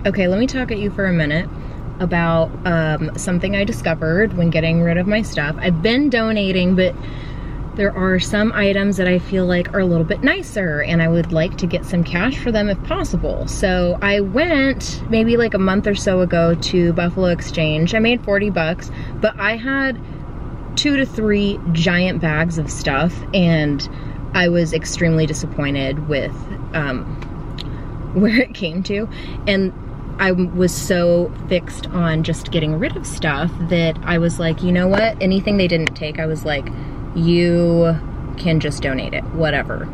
Okay, let me talk at you for a minute about something I discovered when getting rid of my stuff. I've been donating, but there are some items that I feel like are a little bit nicer and I would like to get some cash for them if possible. So I went maybe like a month or so ago to Buffalo Exchange. I made 40 bucks, but I had 2 to 3 giant bags of stuff and I was extremely disappointed with where it came to. And I was so fixed on just getting rid of stuff that I was like, you know what? Anything they didn't take, I was like, you can just donate it, whatever.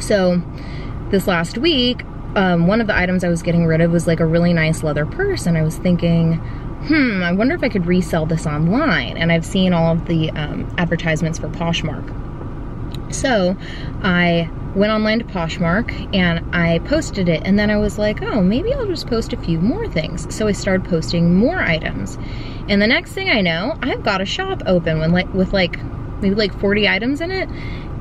So this last week, one of the items I was getting rid of was like a really nice leather purse, and I was thinking, I wonder if I could resell this online. And I've seen all of the advertisements for Poshmark. So I went online to Poshmark and I posted it, and then I was like, oh, maybe I'll just post a few more things. So I started posting more items. And the next thing I know, I've got a shop open with maybe like 40 items in it.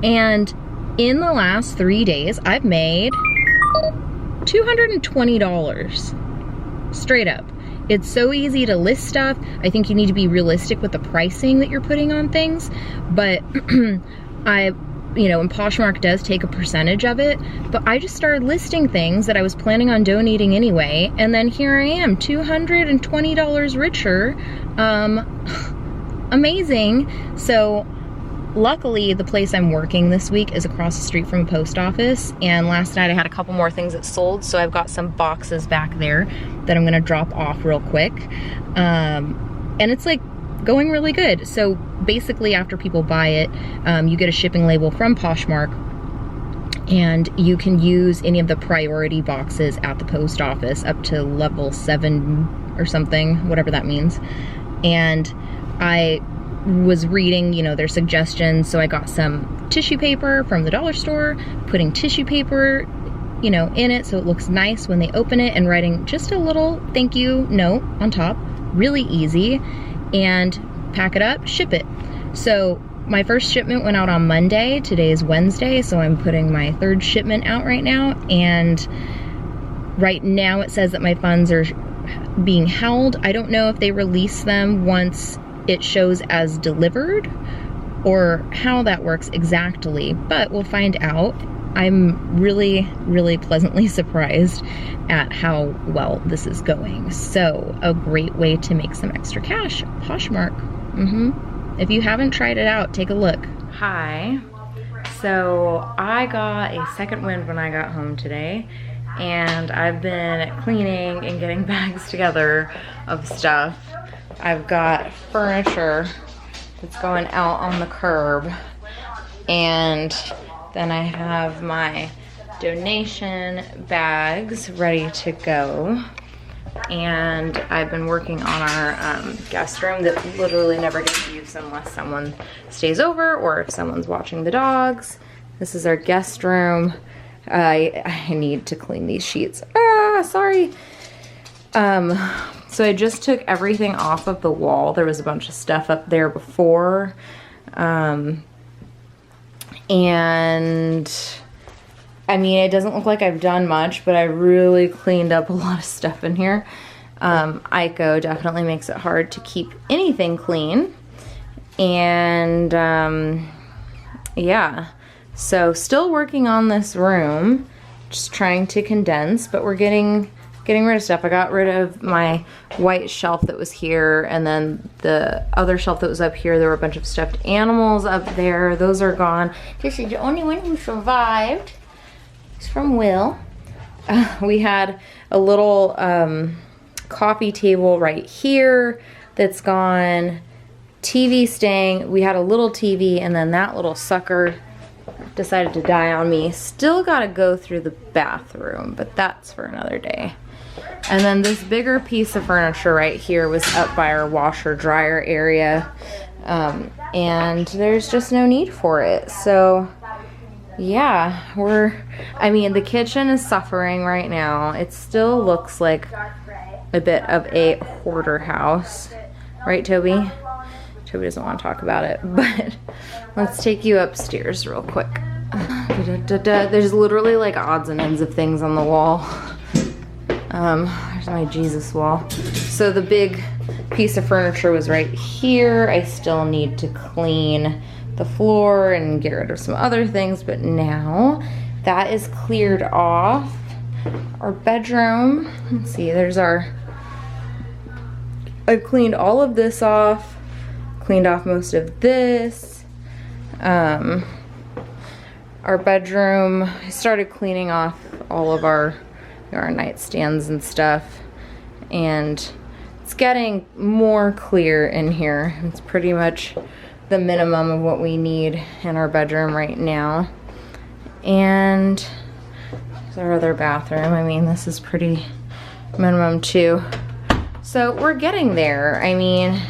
And in the last 3 days, I've made $220 straight up. It's so easy to list stuff. I think you need to be realistic with the pricing that you're putting on things. But and Poshmark does take a percentage of it, but I just started listing things that I was planning on donating anyway. And then here I am, $220 richer. Amazing. So luckily, the place I'm working this week is across the street from a post office, and last night I had a couple more things that sold, so I've got some boxes back there that I'm gonna drop off real quick. And it's like going really good. So basically, after people buy it, you get a shipping label from Poshmark, and you can use any of the priority boxes at the post office up to level 7 or something, whatever that means. And I was reading, their suggestions, so I got some tissue paper from the dollar store, putting tissue paper, in it so it looks nice when they open it, and writing just a little thank you note on top, really easy, and pack it up, ship it. So my first shipment went out on Monday, today is Wednesday, so I'm putting my 3rd shipment out right now, and right now it says that my funds are being held. I don't know if they release them once it shows as delivered or how that works exactly, but we'll find out. I'm really, really pleasantly surprised at how well this is going. So a great way to make some extra cash, Poshmark. If you haven't tried it out, take a look. Hi. So I got a second wind when I got home today, and I've been cleaning and getting bags together of stuff. I've got furniture that's going out on the curb, and then I have my donation bags ready to go. And I've been working on our guest room that literally never gets used unless someone stays over or if someone's watching the dogs. This is our guest room. I need to clean these sheets. Sorry. So I just took everything off of the wall. There was a bunch of stuff up there before. And I mean, it doesn't look like I've done much, but I really cleaned up a lot of stuff in here. Ico definitely makes it hard to keep anything clean. And yeah, so still working on this room, just trying to condense, but we're getting rid of stuff. I got rid of my white shelf that was here, and then the other shelf that was up here, there were a bunch of stuffed animals up there. Those are gone. This is the only one who survived. It's from Will. We had a little coffee table right here that's gone. TV staying. We had a little TV, and then that little sucker decided to die on me. Still gotta go through the bathroom, but that's for another day. And then this bigger piece of furniture right here was up by our washer dryer area, and there's just no need for it. So yeah, I mean, the kitchen is suffering right now. It still looks like a bit of a hoarder house, right, Toby? Toby doesn't want to talk about it, but let's take you upstairs real quick. There's literally like odds and ends of things on the wall. There's my Jesus wall. So the big piece of furniture was right here. I still need to clean the floor and get rid of some other things, but now that is cleared off. Our bedroom, let's see, I've cleaned all of this off, cleaned off most of this. Our bedroom, I started cleaning off all of our nightstands and stuff, and it's getting more clear in here. It's pretty much the minimum of what we need in our bedroom right now. And there's our other bathroom. I mean, this is pretty minimum too. So we're getting there. I mean,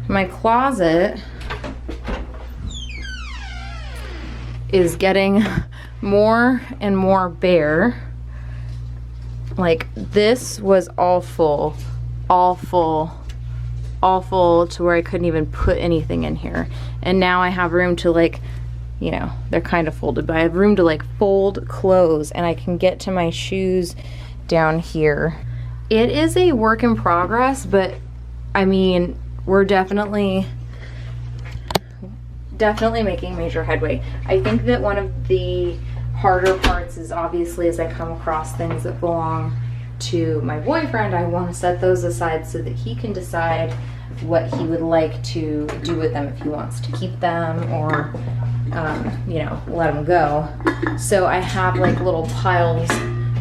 my closet is getting more and more bare. Like, this was all full to where I couldn't even put anything in here. And now I have room to, like, you know, they're kind of folded, but I have room to like fold clothes, and I can get to my shoes down here. It is a work in progress, but I mean, we're definitely making major headway. I think that one of the harder parts is obviously as I come across things that belong to my boyfriend, I want to set those aside so that he can decide what he would like to do with them, if he wants to keep them or you know, let them go. So I have like little piles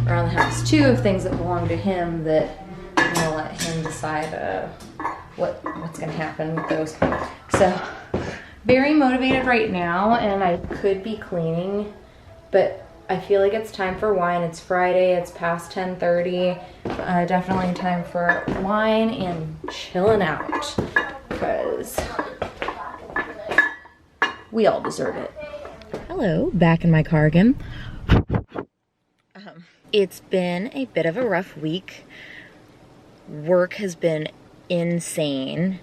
around the house too of things that belong to him that I'm gonna let him decide what's gonna happen with those. So very motivated right now, and I could be cleaning, but I feel like it's time for wine. It's Friday, it's past 10:30. Definitely time for wine and chilling out, because we all deserve it. Hello, back in my car again. It's been a bit of a rough week. Work has been insane.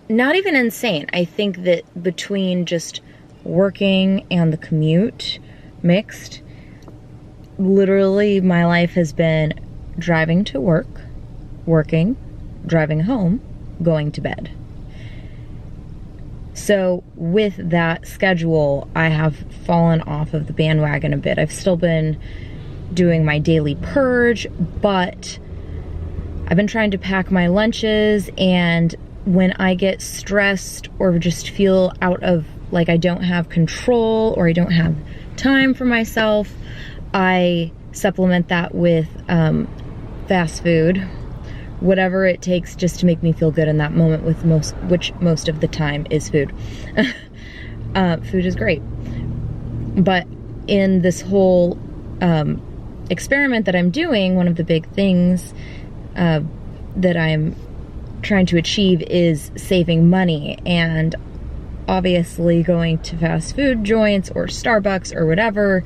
Not even insane. I think that between just working and the commute mixed, literally my life has been driving to work, working, driving home, going to bed. So with that schedule, I have fallen off of the bandwagon a bit. I've still been doing my daily purge, but I've been trying to pack my lunches, and when I get stressed or just feel out of, like, I don't have control or I don't have time for myself, I supplement that with fast food, whatever it takes just to make me feel good in that moment, which most of the time is food. Food is great. But in this whole experiment that I'm doing, one of the big things that I'm trying to achieve is saving money, and obviously going to fast food joints or Starbucks or whatever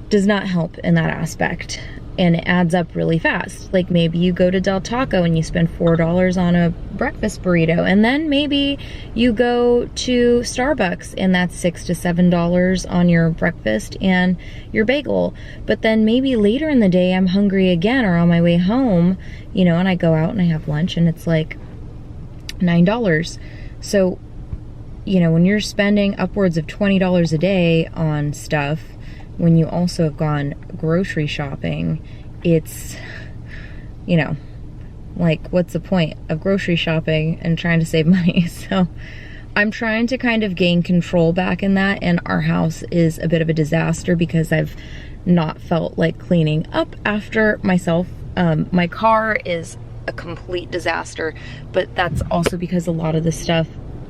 does not help in that aspect, and it adds up really fast. Like, maybe you go to Del Taco and you spend $4 on a breakfast burrito, and then maybe you go to Starbucks and that's $6 to $7 on your breakfast and your bagel. But then maybe later in the day I'm hungry again, or on my way home, you know, and I go out and I have lunch and it's like $9. So, you know, when you're spending upwards of $20 a day on stuff, when you also have gone grocery shopping, it's, you know, like, what's the point of grocery shopping and trying to save money? So I'm trying to kind of gain control back in that, and our house is a bit of a disaster because I've not felt like cleaning up after myself. My car is a complete disaster, but that's also because a lot of the stuff,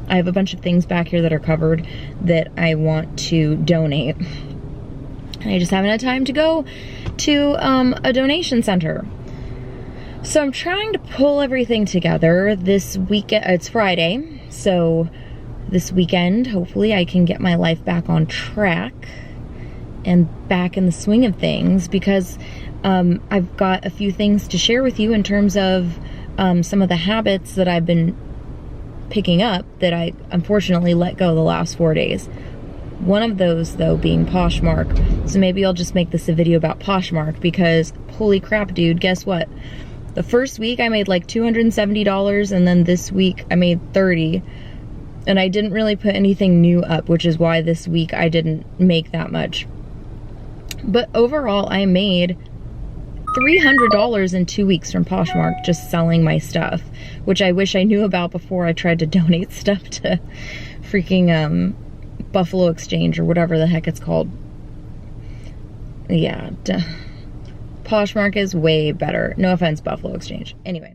I have a bunch of things back here that are covered that I want to donate. And I just haven't had time to go to a donation center. So I'm trying to pull everything together this weekend. It's Friday, so this weekend, hopefully I can get my life back on track and back in the swing of things, because I've got a few things to share with you in terms of some of the habits that I've been picking up that I unfortunately let go the last 4 days. One of those, though, being Poshmark. So maybe I'll just make this a video about Poshmark, because holy crap, dude, guess what? The first week I made like $270, and then this week I made $30. And I didn't really put anything new up, which is why this week I didn't make that much. But overall, I made $300 in 2 weeks from Poshmark just selling my stuff, which I wish I knew about before I tried to donate stuff to freaking Buffalo Exchange or whatever the heck it's called. Yeah, Poshmark is way better. No offense, Buffalo Exchange. Anyway.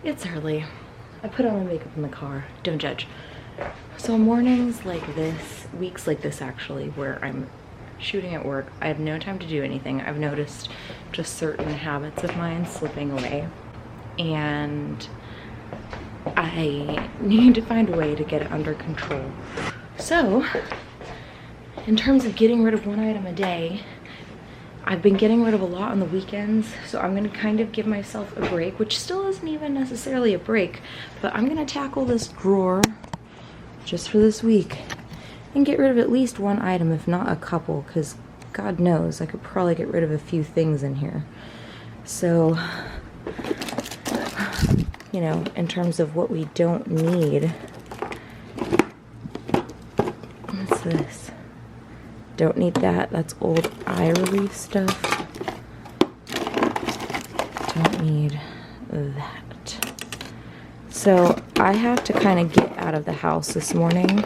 It's early. I put on my makeup in the car. Don't judge. So mornings like this, weeks like this actually, where I'm shooting at work, I have no time to do anything. I've noticed just certain habits of mine slipping away, and I need to find a way to get it under control. So in terms of getting rid of one item a day, I've been getting rid of a lot on the weekends, so I'm gonna kind of give myself a break, which still isn't even necessarily a break, but I'm gonna tackle this drawer just for this week and get rid of at least one item, if not a couple, because God knows I could probably get rid of a few things in here. So, you know, in terms of what we don't need, what's this? Don't need that. That's old eye relief stuff. Don't need that. So I have to kind of get out of the house this morning.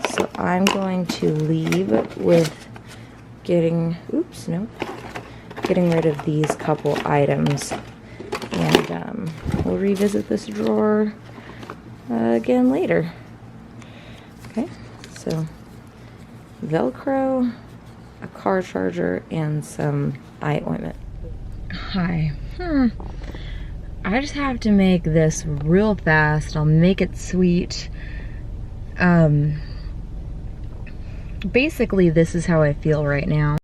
So I'm going to leave with getting rid of these couple items. And we'll revisit this drawer again later. Okay, so Velcro, a car charger, and some eye ointment. Hi. I just have to make this real fast. I'll make it sweet. Basically, this is how I feel right now.